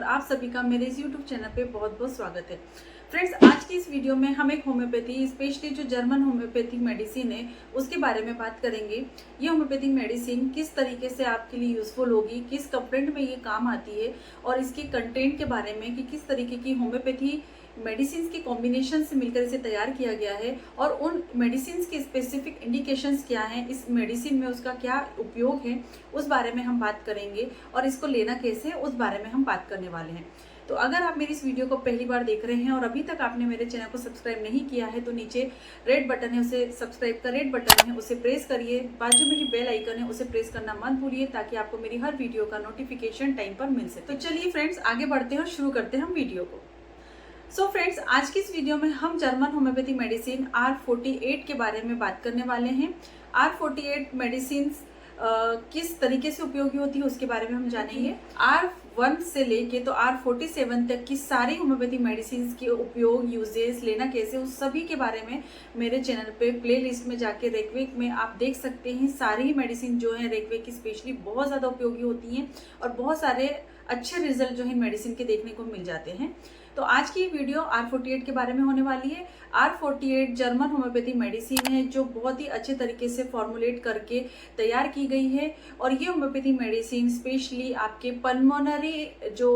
आप सभी का मेरे इस YouTube चैनल पे बहुत बहुत स्वागत है। फ्रेंड्स, आज की इस वीडियो में हम एक होम्योपैथी, स्पेशली जो जर्मन होम्योपैथिक मेडिसिन है उसके बारे में बात करेंगे। ये होम्योपैथिक मेडिसिन किस तरीके से आपके लिए यूजफुल होगी, किस कंप्लेंट में ये काम आती है और इसके कंटेंट के बारे में कि किस तरीके की होम्योपैथी मेडिसिन के कॉम्बिनेशन से मिलकर इसे तैयार किया गया है और उन मेडिसिन के स्पेसिफिक इंडिकेशंस क्या हैं, इस मेडिसिन में उसका क्या उपयोग है, उस बारे में हम बात करेंगे और इसको लेना कैसे है उस बारे में हम बात करने वाले हैं। तो अगर आप मेरी इस वीडियो को पहली बार देख रहे हैं और अभी तक आपने मेरे चैनल को सब्सक्राइब नहीं किया है तो नीचे रेड बटन है, उसे सब्सक्राइब का रेड बटन है, उसे प्रेस करिए। बाजू में ही बेल आइकन है, उसे प्रेस करना मत भूलिए ताकि आपको मेरी हर वीडियो का नोटिफिकेशन टाइम पर मिल सके। तो चलिए फ्रेंड्स, आगे बढ़ते हैं और शुरू करते हैं हम वीडियो को। सो फ्रेंड्स, आज की इस वीडियो में हम जर्मन होम्योपैथी मेडिसिन R48 के बारे में बात करने वाले हैं। R48 मेडिसिन किस तरीके से उपयोगी होती है उसके बारे में हम जानेंगे। R1 से लेके तो R47 तक की सारी होम्योपैथी मेडिसिन के उपयोग, यूजेस, लेना कैसे, उस सभी के बारे में मेरे चैनल पे प्लेलिस्ट में जाके रेकवेक में आप देख सकते हैं। सारी मेडिसिन जो है रेकवेक की स्पेशली बहुत ज़्यादा उपयोगी होती हैं और बहुत सारे अच्छे रिजल्ट जो है मेडिसिन के देखने को मिल जाते हैं। तो आज की वीडियो R48 के बारे में होने वाली है। R48 जर्मन होम्योपैथी मेडिसिन है जो बहुत ही अच्छे तरीके से फॉर्मुलेट करके तैयार की गई है और ये होम्योपैथी मेडिसिन स्पेशली आपके पल्मोनरी जो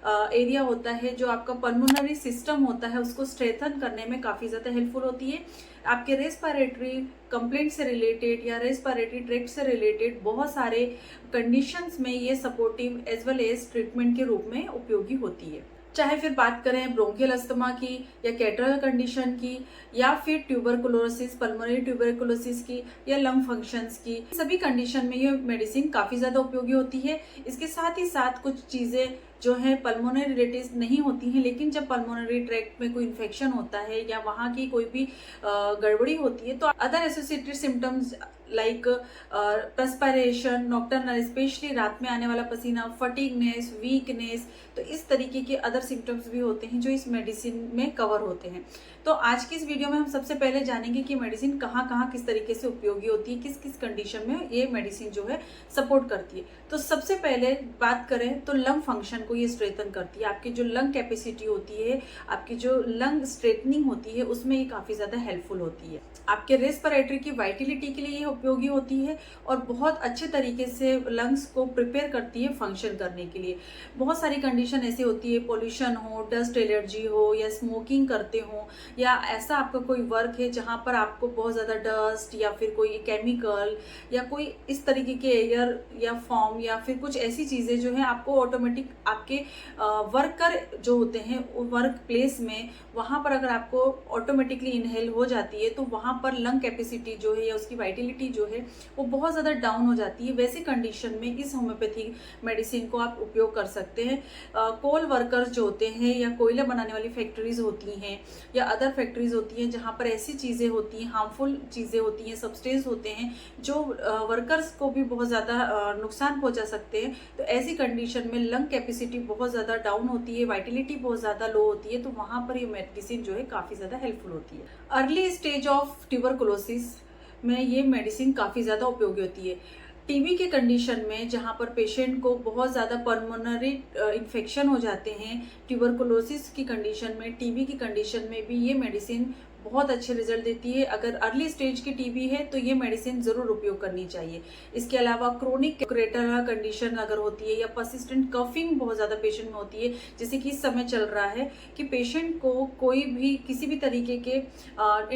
एरिया होता है, जो आपका पल्मोनरी सिस्टम होता है, उसको स्ट्रेथन करने में काफ़ी ज़्यादा हेल्पफुल होती है। आपके रेस्पिरेटरी कंप्लेंट से रिलेटेड या रेस्पिरेटरी ट्रैक्ट से रिलेटेड बहुत सारे कंडीशंस में ये supportive as well as treatment के रूप में उपयोगी होती है। चाहे फिर बात करें ब्रोंकियल अस्थमा की या कैटरल कंडीशन की या फिर ट्यूबरकुलोसिस, पल्मोनरी ट्यूबरकुलोसिस की या लंग फंक्शंस की, सभी कंडीशन में ये मेडिसिन काफ़ी ज़्यादा उपयोगी होती है। इसके साथ ही साथ कुछ चीज़ें जो है पल्मोनरी रिलेटेड नहीं होती हैं, लेकिन जब पल्मोनरी ट्रैक्ट में कोई इन्फेक्शन होता है या वहाँ की कोई भी गड़बड़ी होती है तो other associated symptoms like perspiration, nocturnal, specially रात में आने वाला पसीना, फटीगनेस, वीकनेस, तो इस तरीके के अदर सिम्टम्स भी होते हैं जो इस मेडिसिन में कवर होते हैं। तो आज की इस वीडियो में हम सबसे पहले जानेंगे कि मेडिसिन कहाँ कहाँ किस तरीके से उपयोगी होती है, किस किस कंडीशन में ये मेडिसिन जो है सपोर्ट करती है। तो सबसे पहले बात करें तो लंग फंक्शन को ये स्ट्रेथन करती है। आपकी जो लंग कैपेसिटी होती है, आपकी जो लंग स्ट्रेटनिंग होती है, उसमें ये काफ़ी ज़्यादा हेल्पफुल होती है। आपके रेस्पिरेटरी की वाइटिलिटी के लिए ये उपयोगी होती है और बहुत अच्छे तरीके से लंग्स को प्रिपेयर करती है फंक्शन करने के लिए। बहुत सारी कंडीशन ऐसी होती है, पोल्यूशन हो, डस्ट एलर्जी हो या स्मोकिंग करते हो या ऐसा आपका कोई वर्क है जहाँ पर आपको बहुत ज़्यादा डस्ट या फिर कोई केमिकल या कोई इस तरीके के एयर या फॉर्म या फिर कुछ ऐसी चीज़ें जो है आपको ऑटोमेटिक आपके वर्कर जो होते हैं वर्क प्लेस में, वहाँ पर अगर आपको ऑटोमेटिकली इनहेल हो जाती है तो वहाँ पर लंग कैपेसिटी जो है या उसकी वाइटिलिटी जो है वो बहुत ज़्यादा डाउन हो जाती है। वैसे कंडीशन में इस होम्योपैथी मेडिसिन को आप उपयोग कर सकते हैं। कोल वर्कर्स जो होते हैं या कोयला बनाने वाली फैक्ट्रीज होती हैं या अदर फैक्ट्रीज होती हैं जहाँ पर ऐसी चीज़ें होती हैं, हार्मफुल चीज़ें होती हैं, सब्सटेंस होते हैं जो वर्कर्स को भी बहुत ज़्यादा नुकसान पहुँचा सकते हैं, तो ऐसी कंडीशन में लंग कैपेसिटी बहुत ज़्यादा डाउन होती है, वाइटिलिटी बहुत ज़्यादा लो होती है, तो वहाँ पर ये मेडिसिन जो है काफ़ी ज़्यादा हेल्पफुल होती है। अर्ली स्टेज ऑफ ट्यूबरकुलोसिस में ये मेडिसिन काफ़ी ज़्यादा उपयोगी होती है। टीबी के कंडीशन में जहाँ पर पेशेंट को बहुत ज़्यादा पल्मोनरी इन्फेक्शन हो जाते हैं, ट्यूबरकुलोसिस की कंडीशन में, टीबी की कंडीशन में भी ये मेडिसिन बहुत अच्छे रिजल्ट देती है। अगर अर्ली स्टेज की टीबी है तो ये मेडिसिन ज़रूर उपयोग करनी चाहिए। इसके अलावा क्रोनिक क्रेटरल कंडीशन अगर होती है या परसिस्टेंट कफिंग बहुत ज़्यादा पेशेंट में होती है, जैसे कि इस समय चल रहा है कि पेशेंट को कोई भी किसी भी तरीके के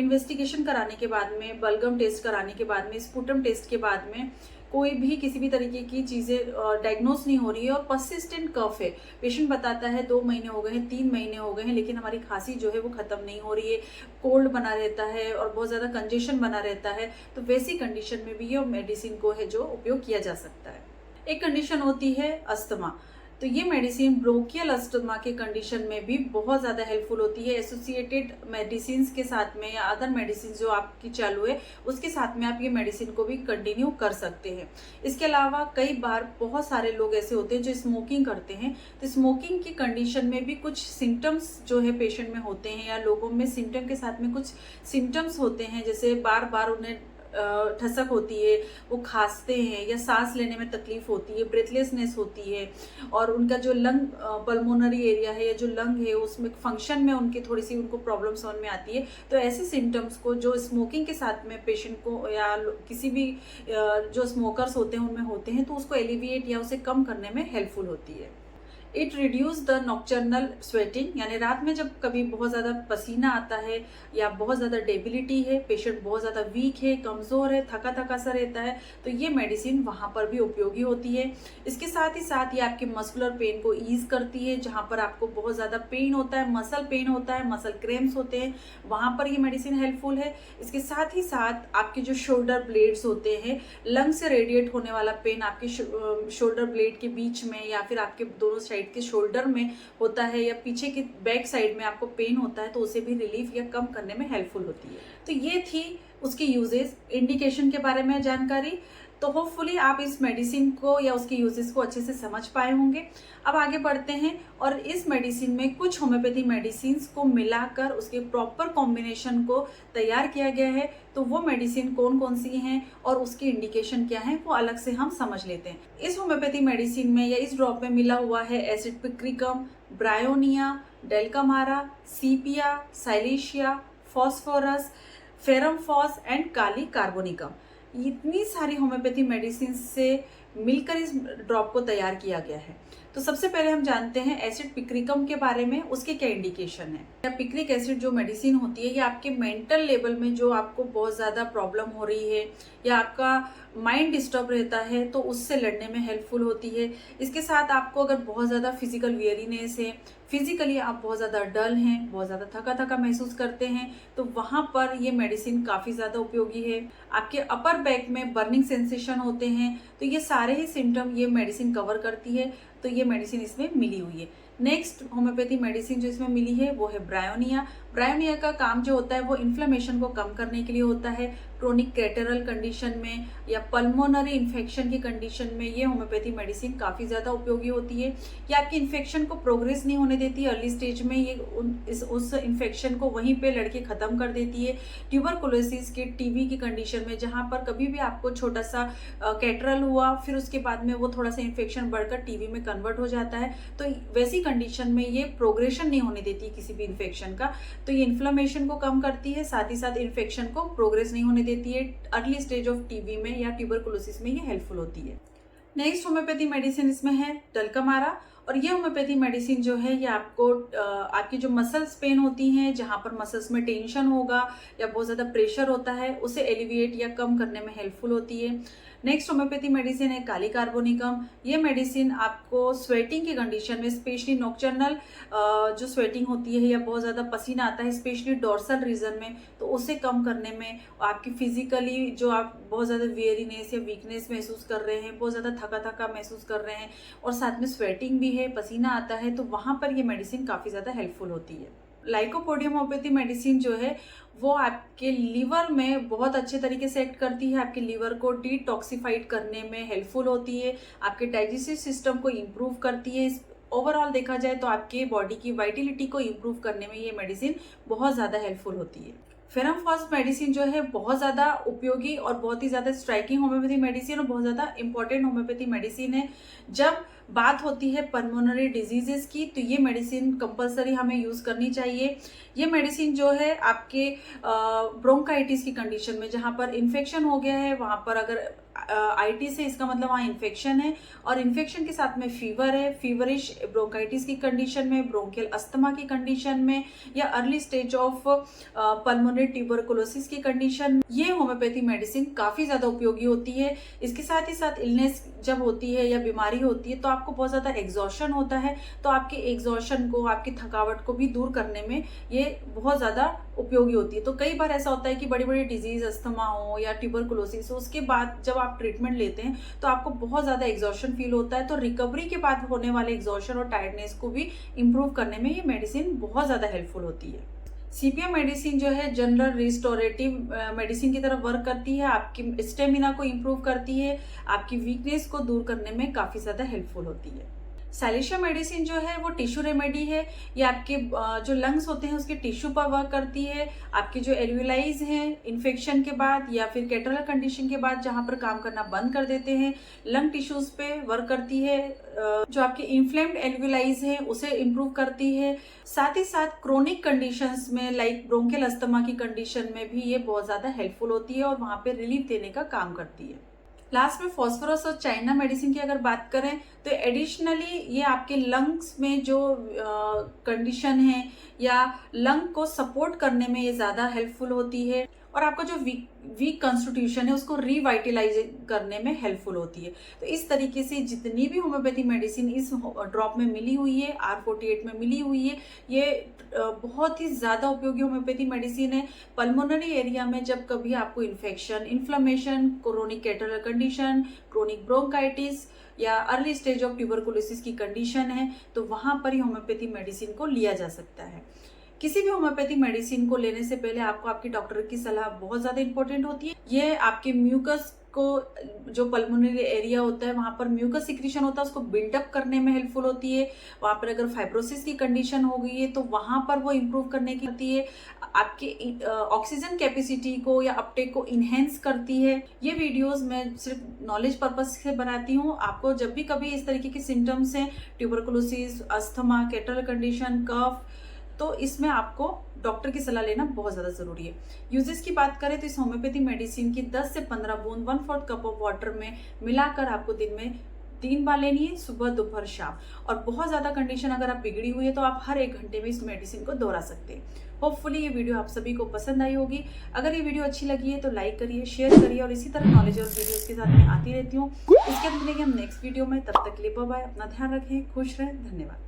इन्वेस्टिगेशन कराने के बाद में, बलगम टेस्ट कराने के बाद में, स्पुटम टेस्ट के बाद में कोई भी किसी भी तरीके की चीज़ें डायग्नोस नहीं हो रही है और परसिस्टेंट कफ है, पेशेंट बताता है 2 महीने हो गए हैं, 3 महीने हो गए हैं, लेकिन हमारी खांसी जो है वो ख़त्म नहीं हो रही है, कोल्ड बना रहता है और बहुत ज़्यादा कंजेशन बना रहता है, तो वैसी कंडीशन में भी ये मेडिसिन को है जो उपयोग किया जा सकता है। एक कंडीशन होती है अस्थमा, तो ये मेडिसिन ब्रोंकियल अस्थमा के कंडीशन में भी बहुत ज़्यादा हेल्पफुल होती है। एसोसिएटेड मेडिसिन के साथ में या अदर मेडिसिन जो आपकी चालू है उसके साथ में आप ये मेडिसिन को भी कंटिन्यू कर सकते हैं। इसके अलावा कई बार बहुत सारे लोग ऐसे होते हैं जो स्मोकिंग करते हैं, तो स्मोकिंग की कंडीशन में भी कुछ सिम्टम्स जो है पेशेंट में होते हैं या लोगों में सिम्टम के साथ में कुछ सिम्टम्स होते हैं, जैसे बार बार उन्हें ठसक होती है, वो खांसते हैं या सांस लेने में तकलीफ होती है, ब्रेथलेसनेस होती है, और उनका जो लंग पल्मोनरी एरिया है या जो लंग है उसमें फंक्शन में उनकी थोड़ी सी उनको प्रॉब्लम समझ में आती है, तो ऐसे सिम्टम्स को जो स्मोकिंग के साथ में पेशेंट को या किसी भी जो स्मोकर्स होते हैं उनमें होते हैं, तो उसको एलिविएट या उसे कम करने में हेल्पफुल होती है। It reduce the nocturnal sweating, यानी रात में जब कभी बहुत ज़्यादा पसीना आता है या बहुत ज़्यादा डेबिलिटी है, पेशेंट बहुत ज़्यादा वीक है, कमज़ोर है, थका थका सा रहता है, तो ये मेडिसिन वहाँ पर भी उपयोगी होती है। इसके साथ ही साथ ये आपके मस्कुलर पेन को ईज करती है, जहाँ पर आपको बहुत ज़्यादा पेन होता है, मसल पेन होता है, मसल क्रैम्प्स होते हैं, वहाँ पर ये मेडिसिन हेल्पफुल है। इसके साथ ही साथ आपके जो शोल्डर ब्लेड्स होते हैं, लंग से रेडिएट होने वाला पेन आपके शोल्डर ब्लेड के बीच में या फिर आपके दोनों साइड के शोल्डर में होता है या पीछे की बैक साइड में आपको पेन होता है, तो उसे भी रिलीफ या कम करने में हेल्पफुल होती है। तो ये थी उसकी यूजेस, इंडिकेशन के बारे में जानकारी। तो होपफुली आप इस मेडिसिन को या उसके यूजेस को अच्छे से समझ पाए होंगे। अब आगे बढ़ते हैं, और इस मेडिसिन में कुछ होम्योपैथी मेडिसिन को मिलाकर उसके प्रॉपर कॉम्बिनेशन को तैयार किया गया है। तो वो मेडिसिन कौन कौन सी हैं और उसकी इंडिकेशन क्या है वो अलग से हम समझ लेते हैं। इस होम्योपैथी मेडिसिन में या इस ड्रॉप में मिला हुआ है acid picricum, bryonia, dulcamara, sepia, silicea, phosphorus, ferrum phos and kali carbonicum. इतनी सारी होम्योपैथी मेडिसिन से मिलकर इस ड्रॉप को तैयार किया गया है। तो सबसे पहले हम जानते हैं एसिड पिक्रिकम के बारे में, उसके क्या इंडिकेशन है। या पिक्रिक एसिड जो मेडिसिन होती है, ये आपके मेंटल लेवल में जो आपको बहुत ज़्यादा प्रॉब्लम हो रही है या आपका माइंड डिस्टर्ब रहता है, तो उससे लड़ने में हेल्पफुल होती है। इसके साथ आपको अगर बहुत ज़्यादा फिजिकल वेरीनेस है, फिजिकली आप बहुत ज़्यादा डल हैं, बहुत ज़्यादा थका थका महसूस करते हैं, तो वहाँ पर ये मेडिसिन काफ़ी ज़्यादा उपयोगी है। आपके अपर बैक में बर्निंग सेंसेशन होते हैं, तो ये सारे ही सिम्टम ये मेडिसिन कवर करती है, तो ये मेडिसिन इसमें मिली हुई है। नेक्स्ट होम्योपैथी मेडिसिन जो इसमें मिली है वो है ब्रायोनिया। ब्रायोनिया का काम जो होता है वो इन्फ्लेमेशन को कम करने के लिए होता है। क्रोनिक कैटरल कंडीशन में या पल्मोनरी इन्फेक्शन की कंडीशन में ये होम्योपैथी मेडिसिन काफ़ी ज़्यादा उपयोगी होती है। ये आपकी इन्फेक्शन को प्रोग्रेस नहीं होने देती, अर्ली स्टेज में ये उस इन्फेक्शन को वहीं पे लड़के ख़त्म कर देती है। ट्यूबरकुलोसिस के टीबी की कंडीशन में जहाँ पर कभी भी आपको छोटा सा कैटरल हुआ, फिर उसके बाद में वो थोड़ा सा इन्फेक्शन बढ़कर टीबी में कन्वर्ट हो जाता है, तो वैसी कंडीशन में ये प्रोग्रेशन नहीं होने देती किसी भी इन्फेक्शन का, तो ये इन्फ्लेमेशन को कम करती है, साथ ही साथ इन्फेक्शन को प्रोग्रेस नहीं होने देती है। अर्ली स्टेज ऑफ टीबी में या ट्यूबरकुलोसिस में ये हेल्पफुल होती है। नेक्स्ट होम्योपैथी मेडिसिन इसमें है डेल्कामारा, और ये होम्योपैथी मेडिसिन जो है ये आपको आपकी जो मसल्स पेन होती हैं, जहाँ पर मसल्स में टेंशन होगा या बहुत ज़्यादा प्रेशर होता है, उसे एलिविएट या कम करने में हेल्पफुल होती है। नेक्स्ट होम्योपैथी मेडिसिन है काली कार्बोनिकम। ये मेडिसिन आपको स्वेटिंग की कंडीशन में, स्पेशली नॉक्टर्नल जो स्वेटिंग होती है या बहुत ज़्यादा पसीना आता है स्पेशली डोर्सल रीजन में, तो उसे कम करने में, आपकी फिजिकली जो आप बहुत ज़्यादा वेरीनेस या वीकनेस महसूस कर रहे हैं, बहुत ज़्यादा थका थका महसूस कर रहे हैं और साथ में स्वेटिंग भी है, पसीना आता है, तो वहाँ पर ये मेडिसिन काफ़ी ज़्यादा हेल्पफुल होती है। लाइकोपोडियम होम्योपैथी मेडिसिन जो है वो आपके लीवर में बहुत अच्छे तरीके से एक्ट करती है, आपके लीवर को डिटॉक्सिफाइड करने में हेल्पफुल होती है, आपके डाइजेस्टिव सिस्टम को इम्प्रूव करती है। ओवरऑल देखा जाए तो आपके बॉडी की वाइटिलिटी को इम्प्रूव करने में ये मेडिसिन बहुत ज़्यादा हेल्पफुल होती है। फेरमफॉस मेडिसिन जो है बहुत ज़्यादा उपयोगी और बहुत ही ज़्यादा स्ट्राइकिंग होम्योपैथी मेडिसिन और बहुत ज़्यादा इंपॉर्टेंट होम्योपैथी मेडिसिन है। जब बात होती है पल्मोनरी डिजीजेस की, तो ये मेडिसिन कंपलसरी हमें यूज़ करनी चाहिए। ये मेडिसिन जो है आपके ब्रोंकाइटिस की कंडीशन में, जहाँ पर इन्फेक्शन हो गया है, वहाँ पर अगर आईटी से इसका मतलब वहाँ इन्फेक्शन है और इन्फेक्शन के साथ में फीवर है, फीवरिश ब्रोंकाइटिस की कंडीशन में, ब्रोंकियल अस्थमा की कंडीशन में या early stage of pulmonary tuberculosis की कंडीशन में, ये होम्योपैथी मेडिसिन काफ़ी ज़्यादा उपयोगी होती है। इसके साथ ही साथ इलनेस जब होती है या बीमारी होती है तो आपको बहुत ज़्यादा एग्जॉशन होता है, तो आपके एग्जॉशन को, आपकी थकावट को भी दूर करने में ये बहुत ज़्यादा उपयोगी होती है। तो कई बार ऐसा होता है कि बड़ी बड़ी डिजीज अस्थमा हो या ट्यूबरकुलोसिस हो, उसके बाद जब आप ट्रीटमेंट लेते हैं तो आपको बहुत ज़्यादा एग्जॉशन फील होता है, तो रिकवरी के बाद होने वाले एग्जॉशन और टायर्डनेस को भी इम्प्रूव करने में ये मेडिसिन बहुत ज़्यादा हेल्पफुल होती है। सीपीएम मेडिसिन जो है जनरल रिस्टोरेटिव मेडिसिन की तरफ वर्क करती है, आपकी स्टेमिना को इम्प्रूव करती है, आपकी वीकनेस को दूर करने में काफ़ी ज़्यादा हेल्पफुल होती है। सैलिशिया मेडिसिन जो है वो टिश्यू रेमेडी है। ये आपके जो लंग्स होते हैं उसके टिश्यू पर वर्क करती है। आपके जो एल्विलाइज हैं इन्फेक्शन के बाद या फिर कैटरल कंडीशन के बाद जहां पर काम करना बंद कर देते हैं, लंग टिश्यूज पे वर्क करती है। जो आपके इन्फ्लेम्ड एल्विलाइज हैं उसे इम्प्रूव करती है। साथ ही साथ क्रोनिक कंडीशंस में लाइक ब्रोंकियल अस्थमा की कंडीशन में भी ये बहुत ज़्यादा हेल्पफुल होती है और वहाँ पे रिलीफ देने का काम करती है। लास्ट में फॉस्फोरस और चाइना मेडिसिन की अगर बात करें तो एडिशनली ये आपके लंग्स में जो कंडीशन है या लंग को सपोर्ट करने में ये ज़्यादा हेल्पफुल होती है और आपका जो वीक कॉन्स्टिट्यूशन है उसको रिवाइटलाइज करने में हेल्पफुल होती है। तो इस तरीके से जितनी भी होम्योपैथी मेडिसिन इस ड्रॉप में मिली हुई है, R48 में मिली हुई है, ये बहुत ही ज़्यादा उपयोगी होम्योपैथी मेडिसिन है। पल्मोनरी एरिया में जब कभी आपको infection, inflammation, chronic catarrhal condition, chronic bronchitis या अर्ली स्टेज ऑफ ट्यूबरकुलोसिस की कंडीशन है तो वहाँ पर ही होम्योपैथी मेडिसिन को लिया जा सकता है। किसी भी होम्योपैथी मेडिसिन को लेने से पहले आपको आपके डॉक्टर की सलाह बहुत ज़्यादा इंपॉर्टेंट होती है। ये आपके म्यूकस को, जो पल्मोनरी एरिया होता है वहाँ पर म्यूकस सिक्रीशन होता है, उसको बिल्डअप करने में हेल्पफुल होती है। वहाँ पर अगर फाइब्रोसिस की कंडीशन हो गई है तो वहाँ पर वो इम्प्रूव करने की होती है। आपके ऑक्सीजन कैपेसिटी को या अपटेक को इन्हेंस करती है। ये वीडियोस मैं सिर्फ नॉलेज पर्पज से बनाती हूँ। आपको जब भी कभी इस तरीके के सिम्टम्स हैं, ट्यूबरकुलोसिस, अस्थमा, कैटरल कंडीशन, कफ, तो इसमें आपको डॉक्टर की सलाह लेना बहुत ज़्यादा ज़रूरी है। यूजेस की बात करें तो इस होम्योपैथी मेडिसिन की 10 से 15 बूंद 1/4 कप ऑफ वाटर में मिलाकर आपको दिन में 3 बार लेनी है, सुबह, दोपहर, शाम। और बहुत ज़्यादा कंडीशन अगर आप बिगड़ी हुई है तो आप हर 1 घंटे में इस मेडिसिन को दोहरा सकते हैं। होपफुली ये वीडियो आप सभी को पसंद आई होगी। अगर ये वीडियो अच्छी लगी है तो लाइक करिए, शेयर करिए और इसी तरह नॉलेज और वीडियोज़ के साथ मैं आती रहती हूँ। इसके बाद मिलेंगे हम नेक्स्ट वीडियो में। तब तक के लिए बाय बाय। अपना ध्यान रखें, खुश रहें, धन्यवाद।